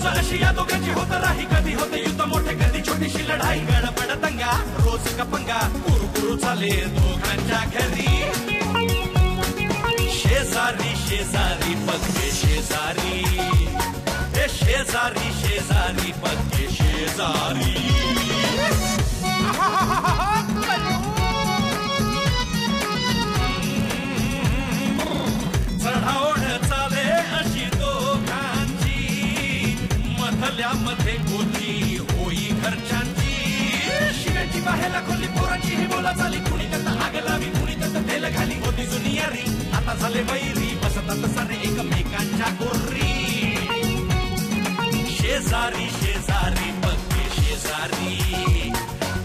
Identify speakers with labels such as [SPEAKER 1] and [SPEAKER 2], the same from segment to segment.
[SPEAKER 1] रोज अशी या दोघांची होत राही, कधी होते युद्ध मोठे कधी छोटीशी लढाई, गडबड दंगा रोज कपंगा, कुरकुरू चाले दोघांच्या घरी. शेजारी शेजारी पक्के शेजारी, हे शेजारी शेजारी पक्के शेजारी. चढाओढ चाले अशी दोघांची, मधल्यामध्ये गोठी होई घरच्यांची. शिव्याची बाहेला खोली पोरांची ही बोला चाली, कुणी त्यात आग लावी कुणी त्यात तेल घाली. होती जुनी यारी आता झाले वैरी, बसतात सारे एकमेकांच्या गोरी. शेजारी शेजारी पक्के शेजारी,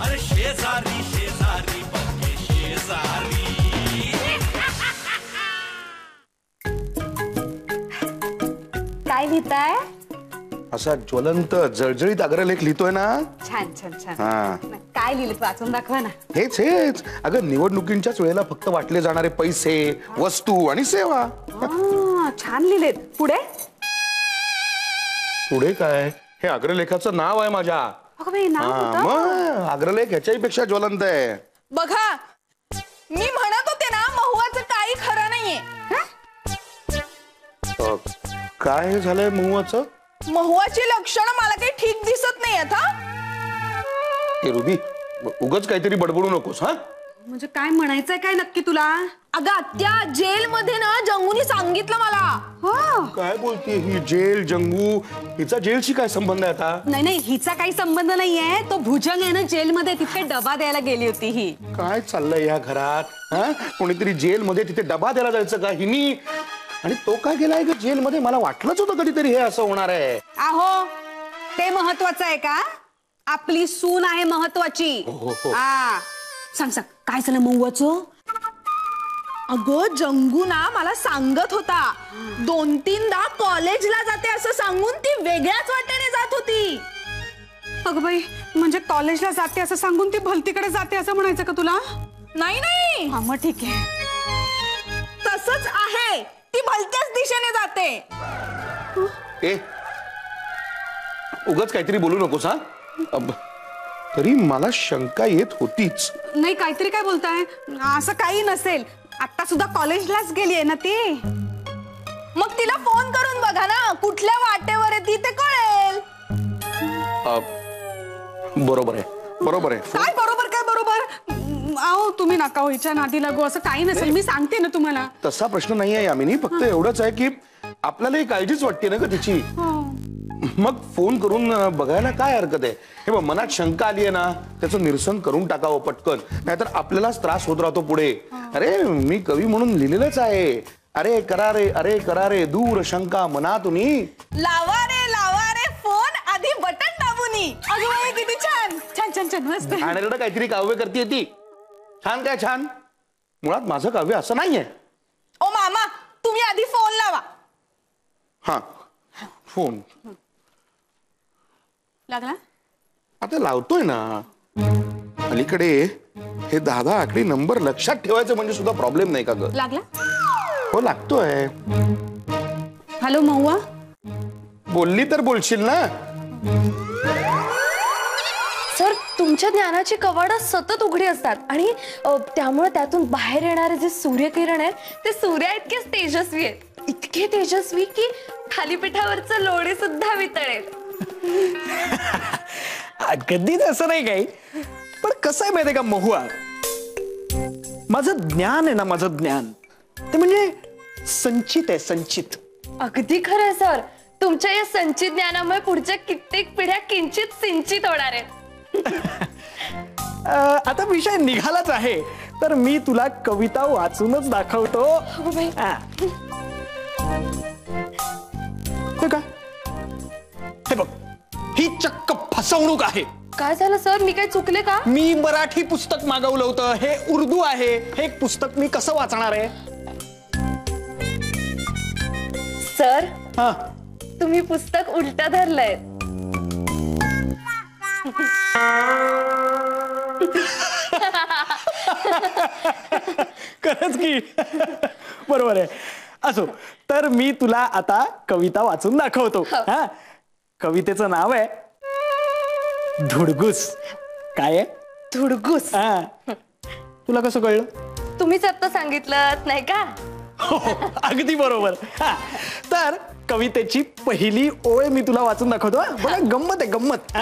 [SPEAKER 1] अरे शेजारी शेजारी पक्के शेजारी.
[SPEAKER 2] काय लिहिताय?
[SPEAKER 3] असा ज्वलंत जळजळीत अग्रलेख लिहितोय ना.
[SPEAKER 2] छान छान छान.
[SPEAKER 3] हा,
[SPEAKER 2] काय लिहिलं वाचून दाखवा ना.
[SPEAKER 3] हेच हेच अगं, निवडणुकींच्याच वेळेला फक्त वाटले जाणारे पैसे, वस्तू आणि सेवा.
[SPEAKER 2] छान लिहिलेत. पुढे
[SPEAKER 3] पुढे काय, हे अग्रलेखाचं नाव आहे माझ्या.
[SPEAKER 2] अगं बाई, नाव होतं?
[SPEAKER 3] मग अग्रलेख ह्याच्याही पेक्षा ज्वलंत आहे.
[SPEAKER 4] बघा, मी म्हणत होते ना, महुआचं काही खरं नाहीये.
[SPEAKER 3] काय झालंय महुआचं?
[SPEAKER 4] महुआची लक्षणं मला काही ठीक दिसत नाही आता.
[SPEAKER 3] रुबी, उगाच काहीतरी बडबडू नकोस. हा,
[SPEAKER 2] म्हणजे काय म्हणायचंय काय नक्की तुला?
[SPEAKER 4] अगं आत्या, जेल मध्ये ना जंगूनी सांगितलं मला.
[SPEAKER 2] हो,
[SPEAKER 3] काय बोलते ही? जेल जंगू, हिचा जेलशी काय संबंध आहे आता?
[SPEAKER 2] नाही नाही, हिचा काही संबंध नाहीये. तो भुजंग आहे ना जेलमध्ये, तिथे डबा द्यायला गेली होती ही.
[SPEAKER 3] काय चाललंय या घरात? हा, कोणीतरी जेल मध्ये तिथे डबा द्यायला जायचं का हिनी? आणि तो काय गेलाय ग जेल मध्ये? मला वाटलंच होतं कधीतरी हे असं होणार आहे.
[SPEAKER 2] आहो, ते महत्वाचं आहे का? आपली सून आहे महत्वाची. सांग सांग, काय झालं महुआचं?
[SPEAKER 4] अगं जंगू ना मला सांगत होता, 2-3दा कॉलेजला जाते असं सांगून ती वेगळ्याच वाटेने जात होती.
[SPEAKER 2] अगं बाई, म्हणजे कॉलेजला जाते असं सांगून ती भलतीकडे जाते असं म्हणायचं का तुला?
[SPEAKER 4] नाही नाही,
[SPEAKER 2] हा मग ठीक आहे.
[SPEAKER 4] तसंच आहे, ती भलत्याच दिशेने जाते.
[SPEAKER 3] ए, उगाच काहीतरी बोलू नकोस. हा, तरी मला शंका येत होतीच.
[SPEAKER 2] नाही, काहीतरी काय बोलताय? असं काही नसेल. आता सुद्धा कॉलेजलाच गेली आहे ना ती.
[SPEAKER 4] मग तिला फोन करून बघा ना, कुठल्या वाटेवर आहे ती ते कळेल.
[SPEAKER 3] बरोबर आहे, बरोबर आहे.
[SPEAKER 2] काय बरोबर काय बरोबर? आओ, तुम्ही नका व्हायच्या नादी लागू. असं काही नसेल, मी सांगते ना तुम्हाला.
[SPEAKER 3] तसा प्रश्न नाही आहे यामिनी, फक्त एवढंच आहे की आपल्याला ही काळजीच वाटते ना ग तिची. मग फोन करून बघायला काय हरकत आहे? हे बघ, मनात शंका आली आहे ना, त्याचं निरसन करून टाकावं पटकन, नाहीतर आपल्यालाच त्रास होत राहतो पुढे. अरे, मी कवी म्हणून लिहिलेलंच आहे, अरे करा रे दूर शंका मनातुनी.
[SPEAKER 4] लावा रे फोन आधी बटन दाबूनी. अगं किती छान
[SPEAKER 2] छान छान छान, मस्त.
[SPEAKER 3] आणि काहीतरी काव्य करते ती. छान काय छान? मुळात माझं काव्य असं नाहीये.
[SPEAKER 4] ओ मामा, तुम्ही आधी फोन लावा.
[SPEAKER 3] हा, फोन
[SPEAKER 2] लागला?
[SPEAKER 3] आता लावतोय ना. अलीकडे हे 10 आकडी नंबर लक्षात ठेवायचं म्हणजे सुद्धा प्रॉब्लेम नाही का ग?
[SPEAKER 2] लागला?
[SPEAKER 3] हो, लागतोय.
[SPEAKER 2] हॅलो महुआ.
[SPEAKER 3] बोलली तर बोलशील ना.
[SPEAKER 5] सर, तुमच्या ज्ञानाची कवाडं सतत उघडी असतात आणि त्यामुळे त्यातून बाहेर येणारे जे सूर्यकिरण आहेत ते सूर्या इतकेच तेजस्वी आहेत. इतके तेजस्वी की थालीपीठावरचं लोणी सुद्धा वितळेल.
[SPEAKER 6] कधीच असं नाही काही, पण कसं आहे माहितीये का महुआ, माझं ज्ञान आहे ना, माझं ज्ञान ते म्हणजे संचित आहे, संचित.
[SPEAKER 5] अगदी खरं सर, तुमच्या या संचित ज्ञानामुळे पुढच्या कित्येक पिढ्या किंचित सिंचित होणार आहेत.
[SPEAKER 6] आता विषय निघालाच आहे, तर मी तुला कविता वाचूनच दाखवतो. हे बघ, ही चक्क फसवणूक आहे.
[SPEAKER 5] काय झालं सर, मी काय चुकले का?
[SPEAKER 6] मी मराठी पुस्तक मागवलं होतं, हे उर्दू आहे. हे पुस्तक मी कसं वाचणार आहे?
[SPEAKER 5] सर,
[SPEAKER 6] हा,
[SPEAKER 5] तुम्ही पुस्तक उलट धरलंय.
[SPEAKER 6] खरंच की बरोबर आहे. असो, तर मी तुला आता कविता वाचून दाखवतो. हा, कवितेचं नाव आहे धुडगूस. काय आहे?
[SPEAKER 5] धुडगूस.
[SPEAKER 6] हा. तुला कसं कळलं?
[SPEAKER 5] तुम्हीच आता सांगितलं नाही का?
[SPEAKER 6] हो, अगदी बरोबर. हा. तर कवितेची पहिली ओळ मी तुला वाचून दाखवतो. बघा, गंमत आहे, गंमत.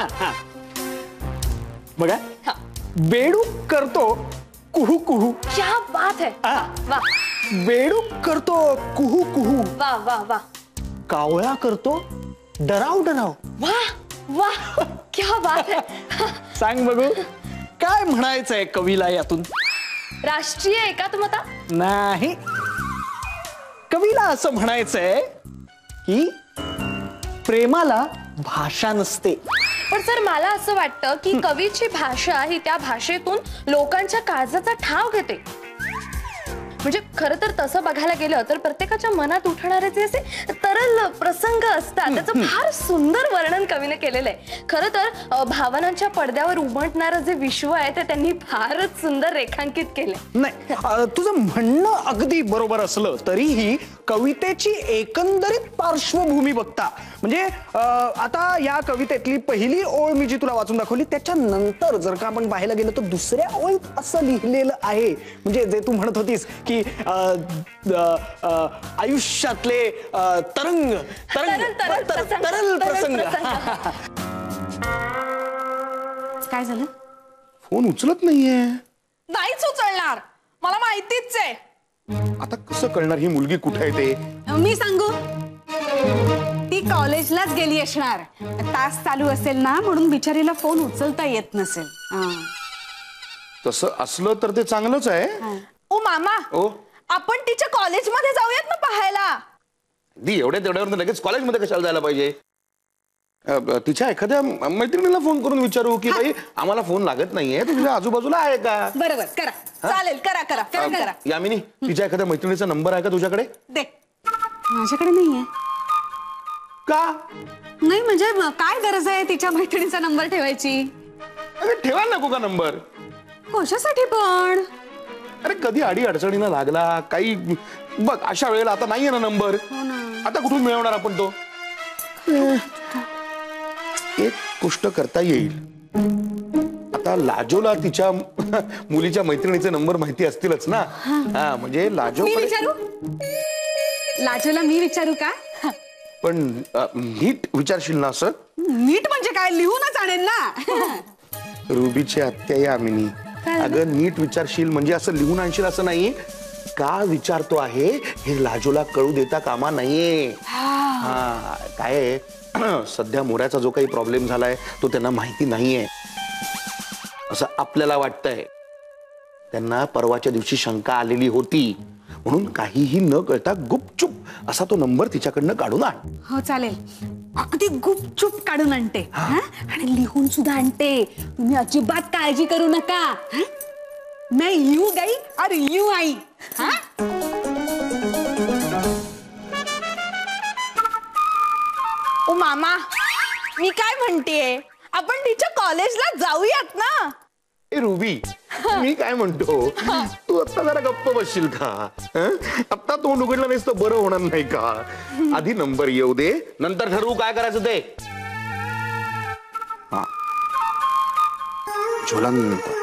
[SPEAKER 6] बघा, बेडूक करतो कुहू कुहू.
[SPEAKER 5] क्या बात है. वा
[SPEAKER 6] बेडूक करतो कुहू कुहू.
[SPEAKER 5] वा वा वा.
[SPEAKER 6] कावळा करतो डराव डराव.
[SPEAKER 5] वा वा. क्या बात है.
[SPEAKER 6] सांग बघू, काय म्हणायचंय कवीला यातून?
[SPEAKER 5] राष्ट्रीय एकात्मता
[SPEAKER 6] नाही. कवीला असं म्हणायचंय की प्रेमाला भाषा नसते.
[SPEAKER 5] पण सर मला असं वाटतं की कवीची भाषा ही त्या भाषेतून लोकांच्या काळजाचा ठाव घेते. म्हणजे खरं तर तसं बघायला गेलं तर प्रत्येकाच्या मनात उठणारे जे असे तरल प्रसंग असतात त्याचं फार सुंदर वर्णन कवीने केलेलं आहे. खरं तर भावनांच्या पडद्यावर उमटणारं जे विश्व आहे ते त्यांनी फारच सुंदर रेखांकित केलंय.
[SPEAKER 6] नाही, तुझं म्हणणं अगदी बरोबर असलं तरीही कवितेची एकंदरीत पार्श्वभूमी बघता म्हणजे आता या कवितेतली पहिली ओळ मी जी तुला वाचून दाखवली त्याच्यानंतर जर का आपण पाहायला गेलो तर दुसऱ्या ओळीत असं लिहिलेलं आहे. म्हणजे जे तू म्हणत होतीस की आयुष्यातले तरंग तरल प्रसंग.
[SPEAKER 2] काय झालं?
[SPEAKER 3] फोन उचलत नाहीये.
[SPEAKER 4] नाहीच उचलणार, मला माहितीच आहे.
[SPEAKER 3] आता कसं कळणार ही मुलगी कुठे आहे ते?
[SPEAKER 2] मी सांगू, ती कॉलेजलाच गेली असणार. तास चालू असेल ना म्हणून बिचारीला फोन उचलता येत नसेल.
[SPEAKER 3] तसं असलं तर ते चांगलंच आहे.
[SPEAKER 4] ओ मामा,
[SPEAKER 3] ओ
[SPEAKER 4] आपण तिच्या कॉलेजमध्ये जाऊयात ना पाहायला.
[SPEAKER 3] दी एवढ्या तेवढ्यावर लगेच कॉलेजमध्ये कशाला जायला पाहिजे? तिच्या एखाद्या मैत्रिणीला फोन करून विचारू की बाई आम्हाला फोन लागत नाहीये, तुझ्या आजूबाजूला आहे का?
[SPEAKER 2] बरोबर, करा.
[SPEAKER 4] चालेल, करा करा करा.
[SPEAKER 3] यामिनी, तिच्या एखाद्या मैत्रिणीचा नंबर आहे का तुझ्याकडे?
[SPEAKER 2] दे. माझ्याकडे नाहीये.
[SPEAKER 3] का
[SPEAKER 2] नाही म्हणजे काय गरज आहे तिच्या मैत्रिणीचा नंबर ठेवायची?
[SPEAKER 3] अरे ठेवायला नको का नंबर?
[SPEAKER 2] कशासाठी पण?
[SPEAKER 3] अरे कधी अडी अडचणीला लागला काही बघ, अशा वेळेला आता नाहीये ना नंबर. आता कुठून मिळवणार आपण तो? एक गोष्ट करता येईल. आता लाजोला तिच्या मुलीच्या मैत्रिणीचे नंबर माहिती असतीलच ना. हा म्हणजे लाजो
[SPEAKER 2] मी विचारू? लाजोला मी विचारू का?
[SPEAKER 3] पण नीट विचारशील ना? असं
[SPEAKER 2] नीट म्हणजे काय? लिहूनच आणेल ना.
[SPEAKER 3] रुबीची आत्या यामिनी, अगं नीट विचारशील म्हणजे असं लिहून आणशील असं नाही. का विचारतो आहे हे लाजोला कळू देता कामा नाहीये. हा काय सध्या मोऱ्याचा जो काही प्रॉब्लेम झालाय तो त्यांना माहिती नाहीये असं आपल्याला वाटतंय. त्यांना परवाच्या दिवशी शंका आलेली होती म्हणून काहीही न कळता गुपचूप असा तो नंबर तिच्याकडनं काढून आण.
[SPEAKER 2] हो चालेल, अगदी गुपचूप काढून आणते आणि लिहून सुद्धा आणते. तुम्ही अजिबात काळजी करू नका. मैं यू गई और यू आई.
[SPEAKER 4] ओ मामा, मी काय म्हणतेय, आपण तिच्या कॉलेजला जाऊयात ना.
[SPEAKER 3] ए रुबी, मी काय म्हणतो, तू आता जरा गप्प बसशील का? आता तोंड उघडलं नाहीस तर बरं होणार नाही का? आधी नंबर येऊ दे, नंतर ठरवू काय करायचं ते. हा ज्वलंत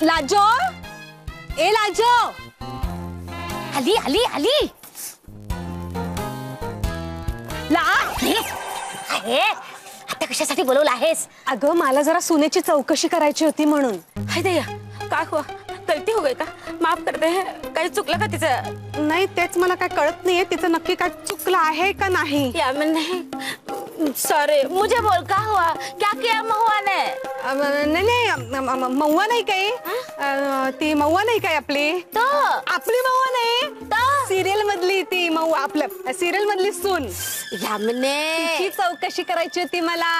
[SPEAKER 2] लाजो, ए लाजो,
[SPEAKER 7] आली आली आली.
[SPEAKER 2] ला
[SPEAKER 7] आहे आता कशासाठी बोलवलं आहेस?
[SPEAKER 2] अगं मला जरा सुनेची चौकशी करायची होती म्हणून.
[SPEAKER 7] हाय दया, का हुआ? गलती हो गई का? माफ कर दे. काही चुकलं का तिचं?
[SPEAKER 2] नाही तेच मला काय कळत नाहीये तिचं नक्की काय चुकलं आहे का नाही.
[SPEAKER 7] या मैं नहीं, सॉरी, मुझे बोल का हुआ? क्या किया महुआ ने?
[SPEAKER 2] नाही नाही महुआ नाही काही. ती महुआ नाही काय आपली?
[SPEAKER 7] तो
[SPEAKER 2] आपली महुआ नाही, सिरियल मधली ती महुआ, आपलं सिरियल मधली सून.
[SPEAKER 7] यामने
[SPEAKER 2] तिची चौकशी करायची होती मला.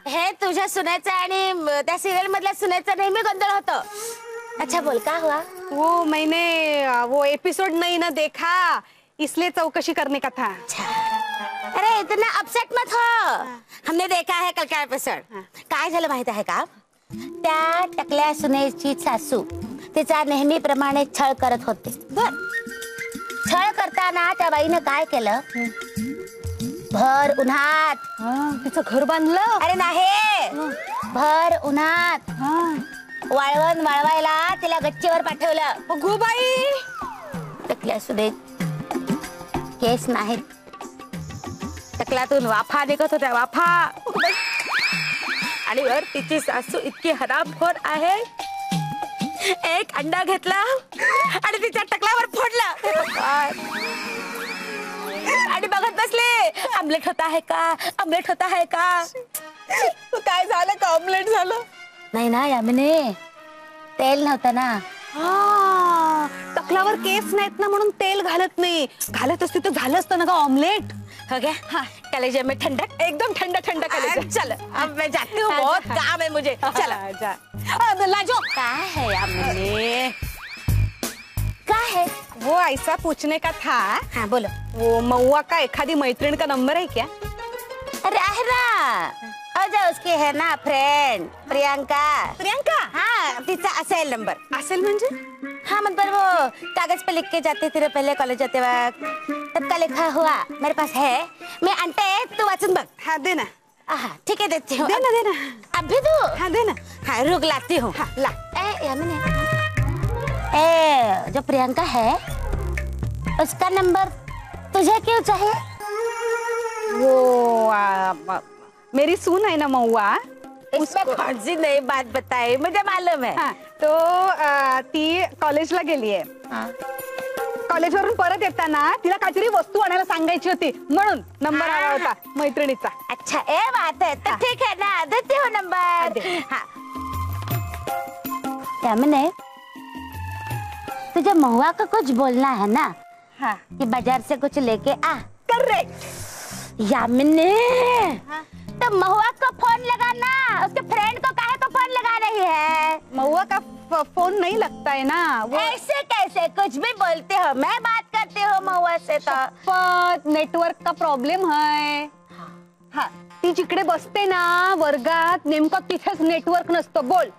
[SPEAKER 7] हे तुझ्या सुनेचं आणि त्या सिरियल मधल्या सुनेचं नेहमी गोंधळ होतं. अच्छा बोल का हुआ?
[SPEAKER 2] वो मैंने वो एपिसोड नहीं ना देखा इसलिए चौकशी करने का था.
[SPEAKER 7] अरे इतना अपसेट मत हो, हमने देखा है कल का एपिसोड. काय झालं माहित आहे का? त्या टकल्या सुनेची सासू तिचा नेहमीप्रमाणे छळ करत होते. छळ करताना त्या बाईनं काय केलं, भर उन्हात
[SPEAKER 2] तिचं घर बांधलं.
[SPEAKER 7] अरे नाही, भर उन्हात वाळवण वाळवायला तिला गच्चीवर पाठवलं.
[SPEAKER 2] अगो बाई,
[SPEAKER 7] टकल्या असू दे, केस नाहीत, टकल्यातून वाफा निघत होत्या, वाफा. आणि वर तिची सासू इतकी हरामखोर आहे, एक अंडा घेतला आणि तिच्या टकल्यावर फोडला आणि बघत बसले, आमलेट होता है का, आमलेट होता है का.
[SPEAKER 2] काय झालं का, ऑमलेट झालं?
[SPEAKER 7] नाही ना यामिनी, तेल नव्हतं ना.
[SPEAKER 2] टकलावर केस नाहीत ना म्हणून तेल घालत नाही. घालत असते तर झालं असतं ना का ऑमलेट.
[SPEAKER 7] हो गया, कलेजे में ठंडक,
[SPEAKER 2] एकदम ठंडा ठंडा कलेजा.
[SPEAKER 7] चल अब मैं जाती हूँ, बहुत काम है मुझे. चला.
[SPEAKER 2] लाजो,
[SPEAKER 7] क्या है यामिनी, क्या है?
[SPEAKER 2] वो ऐसा पूछने का था.
[SPEAKER 7] हाँ बोलो.
[SPEAKER 2] वो महुआ का एखादी मैत्रीण का नंबर है क्या?
[SPEAKER 7] अरे है ना, अजय उसकी है ना फ्रेंड प्रियंका.
[SPEAKER 2] प्रियंका?
[SPEAKER 7] हाँ, तिचा असेल नंबर.
[SPEAKER 2] असेल म्हणजे?
[SPEAKER 7] हाँ मतलब वो कागज पे लिख के जाती थी पहले कॉलेज जाते वक्त, तब का लिखा हुआ मेरे पास है. मैं अंटे तू वाचून बघ.
[SPEAKER 2] हाँ दे ना.
[SPEAKER 7] ठीक है देती हूँ.
[SPEAKER 2] देना देना.
[SPEAKER 7] अभी तू?
[SPEAKER 2] हाँ देना.
[SPEAKER 7] हाँ रुक लाती हूँ.
[SPEAKER 2] हाँ ला.
[SPEAKER 7] जो प्रियंका है उसका नंबर तुझे क्यों चाहिए?
[SPEAKER 2] वो मेरी सून है ना महुआ,
[SPEAKER 7] उसमें कौन सी नई बात बताई, मुझे मालूम है.
[SPEAKER 2] हाँ, तो ती कॉलेजला गेली आहे. कॉलेजवरून परत येताना तिला काहीतरी वस्तू आणायला सांगायची होती म्हणून नंबर हवा होता मैत्रिणीचा.
[SPEAKER 7] अच्छा ये बात है, तो ठीक है ना, देती हूँ नंबर. हाँ यामिनी, तुझे महुआ को कुछ बोलना है ना.
[SPEAKER 2] हाँ
[SPEAKER 7] कि बाजार से कुछ लेके आ.
[SPEAKER 2] करेक्ट.
[SPEAKER 7] यामिनी, तो महुआ को फोन लगाना, उसके फ्रेंड को काहे को फोन लगा रही है?
[SPEAKER 2] महुआ का फोन नहीं लगता है ना. वो
[SPEAKER 7] ऐसे कैसे कुछ भी बोलते हो, मैं बात करती हूँ महुआ से. तो
[SPEAKER 2] नेटवर्क का प्रॉब्लेम है. हा, ती जिकडे बसते ना वर्गात नेमकं तिथेच नेटवर्क नसतं. बोल.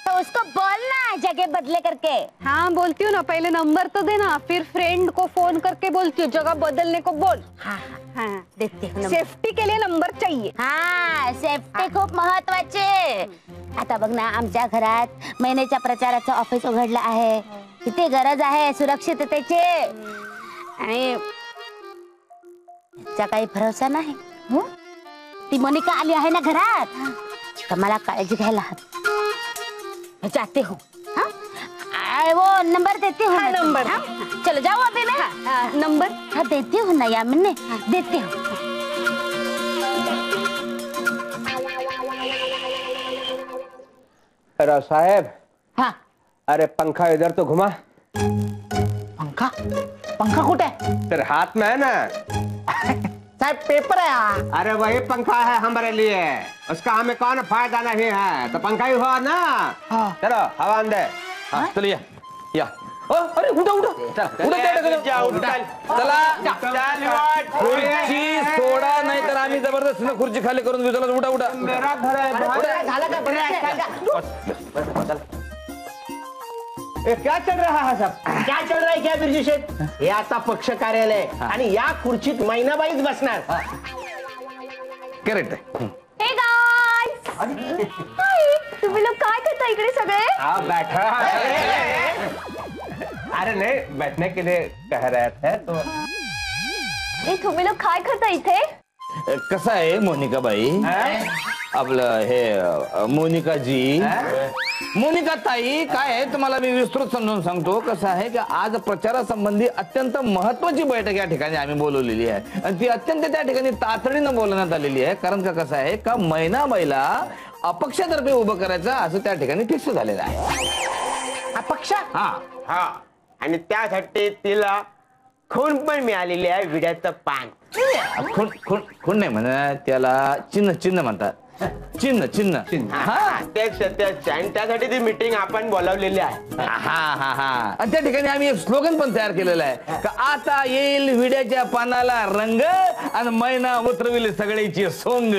[SPEAKER 7] तो उसको बोलना जगह बदले करके.
[SPEAKER 2] हाँ बोलती हूँ ना, पहले नंबर तो देना, फिर फ्रेंड को फोन करके बोलती हूँ, जगह बदलने को बोल.
[SPEAKER 7] हाँ
[SPEAKER 2] हाँ
[SPEAKER 7] देते हूँ.
[SPEAKER 2] सेफ्टी के लिए नंबर चाहिए.
[SPEAKER 7] हा, सेफ्टी खूप महत्वाची. आता बघ ना, आमच्या घरात महिन्याच्या प्रचाराचं ऑफिस उघडलं आहे. किती गरज आहे सुरक्षिततेची, आणि त्याचा काही भरोसा नाही. ती मोनिका आली आहे ना घरात, तर मला काळजी घ्यायला हवी. मैं जाती हूँ. हाँ, वो नंबर देती हूँ.
[SPEAKER 2] हाँ, नंबर.
[SPEAKER 7] चलो जाओ अभी मैं.
[SPEAKER 2] नंबर.
[SPEAKER 7] हाँ देती हूँ ना यामिनी, देती हूँ.
[SPEAKER 8] अरे साहेब.
[SPEAKER 7] हाँ
[SPEAKER 8] अरे पंखा इधर तो घुमा.
[SPEAKER 6] पंखा? पंखा कुठे आहे?
[SPEAKER 8] तेरे हाथ में है ना.
[SPEAKER 6] साहेब पेपर आहे.
[SPEAKER 8] अरे वही पंखा है हमारे लिए, उसका हमें कौन फायदा नहीं है, तो पंखा ही हुआ ना. चलो हवा अंदर.
[SPEAKER 3] हाँ चल या. अरे उठा उठा चला, खुर्ची सोडा नाही तर आम्ही जबरदस्त खुर्ची खाली करून घेऊ. चला उठा उठा.
[SPEAKER 8] मेरा घर है. क्या चल रहा है सब?
[SPEAKER 6] क्या चल रहा है क्या बिरजू शेठ? हे आता पक्ष कार्यालय आणि या खुर्चीत महिनाबाईच बसणार.
[SPEAKER 3] करेक्ट आहे.
[SPEAKER 5] हे गाइस, तुम्ही लोग काय करता इकडे सगळे?
[SPEAKER 8] आप बैठा. अरे नहीं, बैठने के लिए कह रहे थे तो.
[SPEAKER 5] तुम्ही लोग काय करता इथे?
[SPEAKER 3] कसं आहे मोनिकाबाई, आपलं हे मोनिकाजी, मोनिका ताई, काय आहे तुम्हाला मी विस्तृत समजून सांगतो. कसं आहे की आज प्रचारासंबंधी अत्यंत महत्वाची बैठक या ठिकाणी आम्ही बोलवलेली आहे, आणि ती अत्यंत त्या ठिकाणी तातडीनं बोलवण्यात आलेली आहे. कारण का कसं आहे का महिनाबाईला अपक्षातर्फे उभं करायचं असं त्या ठिकाणी फिक्स झालेलं आहे.
[SPEAKER 6] अपक्ष?
[SPEAKER 8] हा हा, आणि त्यासाठी तिला खून पण मिळालेली आहे, विड्याचं पान.
[SPEAKER 3] खूण खूण खूण नाही म्हणत त्याला, चिन्ह चिन्ह म्हणतात. चिन्ह चिन्ह.
[SPEAKER 8] हा तेच आणि त्यासाठी ती मीटिंग आपण बोलावलेली आहे.
[SPEAKER 3] हा हा हा. आणि त्या ठिकाणी आम्ही एक स्लोगन पण तयार केलेलं आहे का आता येईल विड्याच्या पानाला रंग आणि मैना उतरविले सगळ्याची सोंग.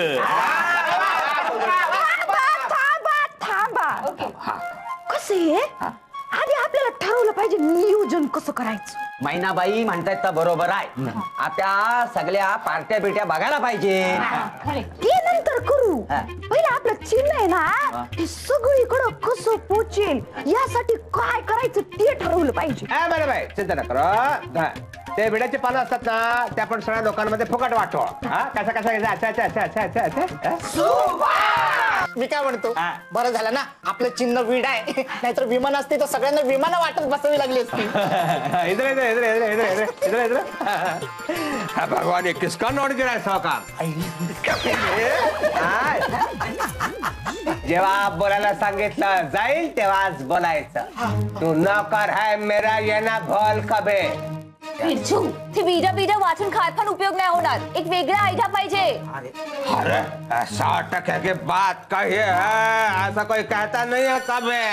[SPEAKER 2] थांबा. कसे आधी हा
[SPEAKER 4] कसं करायचं?
[SPEAKER 9] मैनाबाई म्हणतायत तर बरोबर आहे. आता सगळ्या पार्ट्या बिट्या बघायला पाहिजे.
[SPEAKER 4] ते नंतर करू. पहिला आपलं चिन्ह आहे ना ते सगळीकडं कसं पोचेल यासाठी काय करायचं ते ठरवलं पाहिजे.
[SPEAKER 8] बरं बाई चिंता नका करू. ते विड्याचे पानं असतात ना ते आपण सगळ्या लोकांमध्ये फुकट वाटतो. कसं कसं अच्छा.
[SPEAKER 10] मी काय म्हणतो, बरं झालं ना आपलं चिन्ह विड आहे, नाहीतर विमान असते तर सगळ्यांना विमानं वाटत बसावी लागली असती.
[SPEAKER 8] भगवान ये किसका नोट गिरा सौ का. जेव्हा बोलायला सांगितलं जाईल तेव्हाच बोलायचं. तू नौकर है मेरा ये ना भोल कभे.
[SPEAKER 5] बिरजू, ते बीजा वाचून काय पण उपयोग नाही होणार. एक वेगळा आयडिया पाहिजे.
[SPEAKER 8] अरे 100% की बात कही है, ऐसा कोई कहता नहीं है कभी.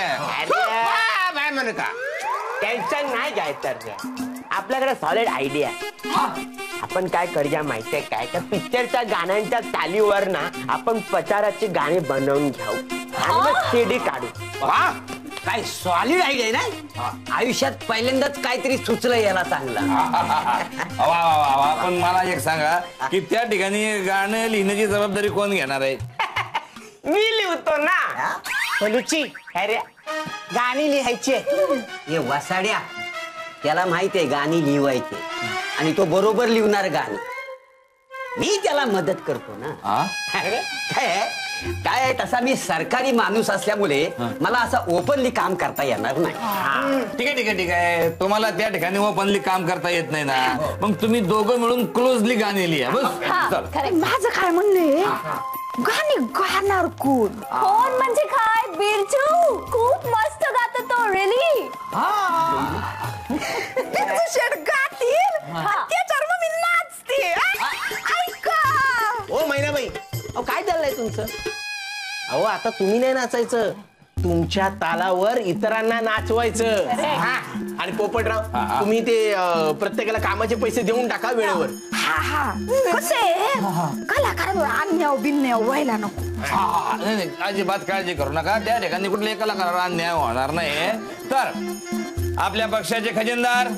[SPEAKER 8] मैंने कहा
[SPEAKER 11] टेन्शन नाही घ्यायचं. आपल्याकडे सॉलिड आयडिया आहे. आपण काय करूया माहितीये काय, तर पिक्चरच्या गाण्यांच्या तालीवर ना आपण प्रचाराची गाणी बनवून घेऊ आणि सीडी काढू.
[SPEAKER 9] काय सॉलिड आयडिया ना. आयुष्यात पहिल्यांदाच काहीतरी सुचलं याला चांगलं.
[SPEAKER 12] पण मला एक सांगा की त्या ठिकाणी गाणं लिहिण्याची जबाबदारी कोण घेणार आहे?
[SPEAKER 11] मी लिहितो ना. पलूची अरे गाणी लिहायची.
[SPEAKER 9] हे वसाड्या त्याला माहित आहे गाणी लिहायचे आणि तो बरोबर लिहिणार गाणी. मी त्याला मदत करतो ना. काय आहे तसा मी सरकारी माणूस असल्यामुळे मला असं ओपनली काम करता येणार नाही.
[SPEAKER 12] ठीक आहे. तुम्हाला त्या ठिकाणी ओपनली काम करता येत नाही ना, मग तुम्ही दोघं मिळून क्लोजली गाणी लिहा. बस
[SPEAKER 4] माझं काय म्हणणं आहे, गाणी गाणार कोण?
[SPEAKER 5] कोण म्हणजे काय? बिरजू खूप मस्त गातो तो. रिअली
[SPEAKER 4] शेड गातील त्याच्यावर मग मी नाचते. ऐका
[SPEAKER 11] ओ मैनाबाई, अहो काय चाललंय तुमचं? अहो आता तुम्ही नाही नाचायचं, तुमच्या तालावर इतरांना नाचवायचं. आणि पोपटराव तुम्ही ते प्रत्येकाला कामाचे पैसे देऊन टाका वेळेवर.
[SPEAKER 4] कसे कलाकारांवर अन्याय बिन्याय व्हायला नको.
[SPEAKER 12] नाही अजिबात काळजी करू नका. त्या ठिकाणी कुठल्या कलाकाराला अन्याय होणार नाही. तर आपल्या पक्षाचे खजिनदार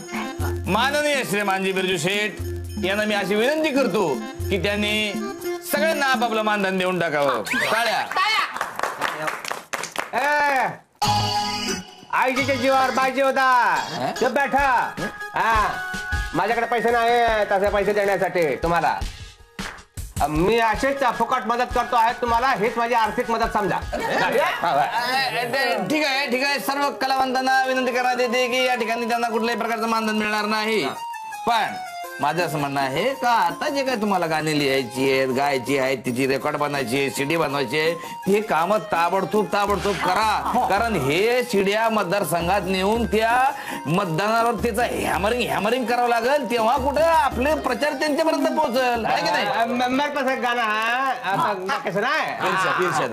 [SPEAKER 12] माननीय श्रीमानजी बिरजू शेठ यांना मी अशी विनंती करतो की त्यांनी सगळ्यांना आपापलं मानधन देऊन टाकावं. टाळ्या.
[SPEAKER 8] आईजीच्या जीवावर बाजी होता. चुप बैठा. माझ्याकडे पैसे नाही तसे पैसे देण्यासाठी तुम्हाला. मी असेच फुकट मदत करतो आहे तुम्हाला. हेच माझी आर्थिक मदत समजा.
[SPEAKER 12] ठीक आहे. सर्व कलावंतांना विनंती करण्यात येते की या ठिकाणी त्यांना कुठल्याही प्रकारचं मानधन मिळणार नाही. पण माझं असं म्हणणं आहे का आता जे काय तुम्हाला गाणी लिहायची आहेत, गायची आहेत, तिची रेकॉर्ड बनवायची आहे, सीडी बनवायची आहे, ते काम ताबडतोब करा. कारण हे सीड्या मतदारसंघात नेऊन त्या मतदानावर त्याचं हॅमरिंग करावं लागेल. तेव्हा कुठं आपले प्रचार त्यांच्यापर्यंत पोहोचल. आहे की नाही?
[SPEAKER 8] मेरे पास एक गाना है. कैसे ना है?
[SPEAKER 12] इर्षाद.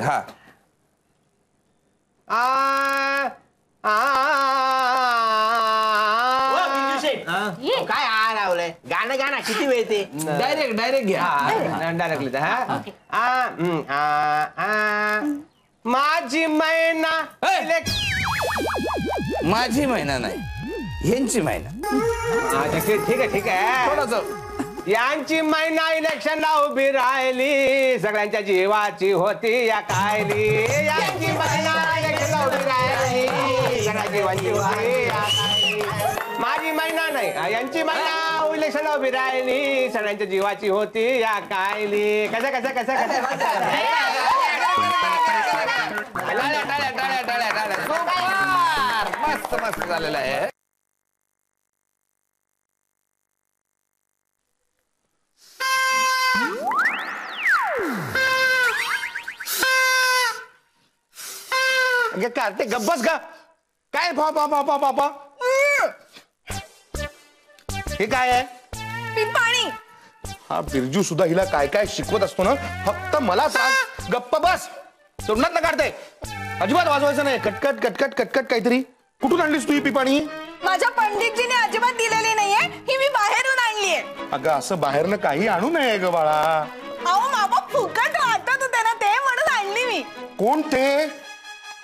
[SPEAKER 11] काय लावलंय गाणं गाणं किती वेळ ते
[SPEAKER 12] डायरेक्ट घ्या.
[SPEAKER 8] डायरेक्टली माझी मैना.
[SPEAKER 12] माझी महिना नाही, यांची महिना.
[SPEAKER 8] ठीक आहे.
[SPEAKER 12] थोडंसं
[SPEAKER 8] यांची मैना इलेक्शनला उभी राहिली, सगळ्यांच्या जीवाची होती या कायली. यांची मैना इलेक्शनला उभी राहिली, सगळ्या जीवाची होती या कायली. माझी मैना नाही, यांची मैना इलेक्शनला उभी राहिली, सगळ्यांच्या जीवाची होती या कायली. कसं
[SPEAKER 12] मस्त झालेलं आहे.
[SPEAKER 3] ते गप्पच का काय? बाबा हे काय आहे?
[SPEAKER 4] पाणी.
[SPEAKER 3] हा बिरजू सुद्धा हिला काय काय शिकवत असतो ना. फक्त मला त्रास. गप्प बस. तोंडात न काढते. अजिबात वाजवायचं नाही. कटकट काहीतरी. कुठून आणलीस तू ही पिपाणी?
[SPEAKER 4] माझ्या पंडितजीने अजिबात दिलेली नाहीये, ही मी बाहेरून आणलीये.
[SPEAKER 3] अगं असं बाहेरनं काही आणू नये ग बाळा.
[SPEAKER 4] अहो मामा फुकट वाटत होते ना ते म्हणून आणली मी.
[SPEAKER 3] कोण ते?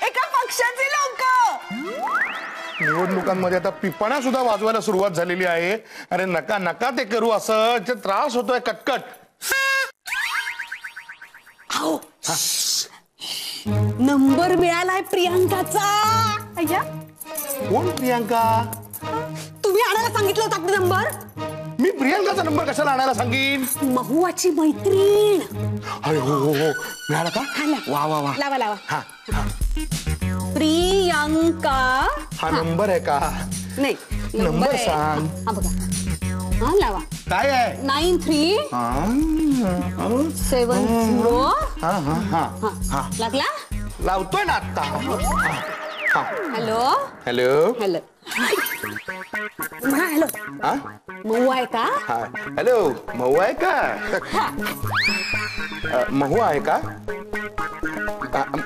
[SPEAKER 4] एका पक्षाची लोक.
[SPEAKER 3] निवडणुकांमध्ये आता पिपणा सुद्धा वाजवायला सुरुवात झालेली आहे. अरे नका नका ते करू असं, ते त्रास होतोय कटकट.
[SPEAKER 2] नंबर मिळालाय प्रियांकाचा. अय्या,
[SPEAKER 3] कोण प्रियांका?
[SPEAKER 2] तुम्ही आणायला सांगितलं होता आपला नंबर.
[SPEAKER 3] मी प्रियांकाचा नंबर कशाला आणायला सांगीन?
[SPEAKER 2] महुआची मैत्रीण.
[SPEAKER 3] अरे हो हो हो, मिळाला का? वा वा वा.
[SPEAKER 2] लावा लावा.
[SPEAKER 3] हा हा.
[SPEAKER 2] प्रियांका.
[SPEAKER 3] हा नंबर आहे का?
[SPEAKER 2] नाही,
[SPEAKER 3] नंबर
[SPEAKER 2] आहे.
[SPEAKER 3] सांग.
[SPEAKER 2] हा बघा. हा लावा.
[SPEAKER 3] काय आहे?
[SPEAKER 2] 9370.
[SPEAKER 3] हा हा हा हा.
[SPEAKER 2] लागला?
[SPEAKER 3] लावतोय ना आता.
[SPEAKER 2] Hello
[SPEAKER 3] hello
[SPEAKER 2] hello. म्हणा हॅलो.
[SPEAKER 3] हा
[SPEAKER 2] मऊ आहे का?
[SPEAKER 3] हा हॅलो, महू आहे का? महू आहे का?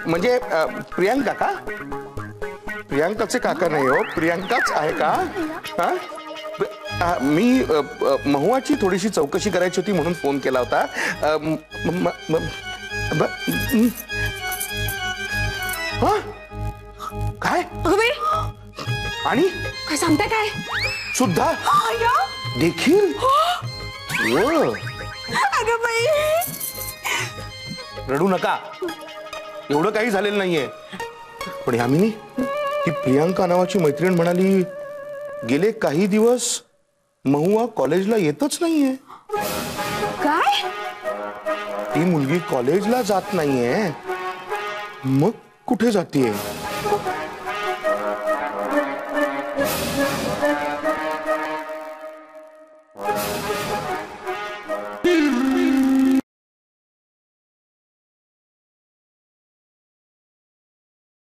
[SPEAKER 3] म्हणजे प्रियांका का? प्रियांकाचे काका नाही हो, प्रियांकाच आहे का? हा मी महुआची थोडीशी चौकशी करायची होती म्हणून फोन केला होता. काय आणि
[SPEAKER 2] काय सांगताय काय
[SPEAKER 3] सुद्धा देखील?
[SPEAKER 2] अगं बाई,
[SPEAKER 3] रडू नका, एवढं काही झालेलं नाहीये. पण यामिनी, ती प्रियांका नावाची मैत्रीण म्हणाली गेले काही दिवस महुआ कॉलेजला येतच नाहीये.
[SPEAKER 2] काय?
[SPEAKER 3] ती मुलगी कॉलेजला जात नाहीये, मग कुठे जातीये?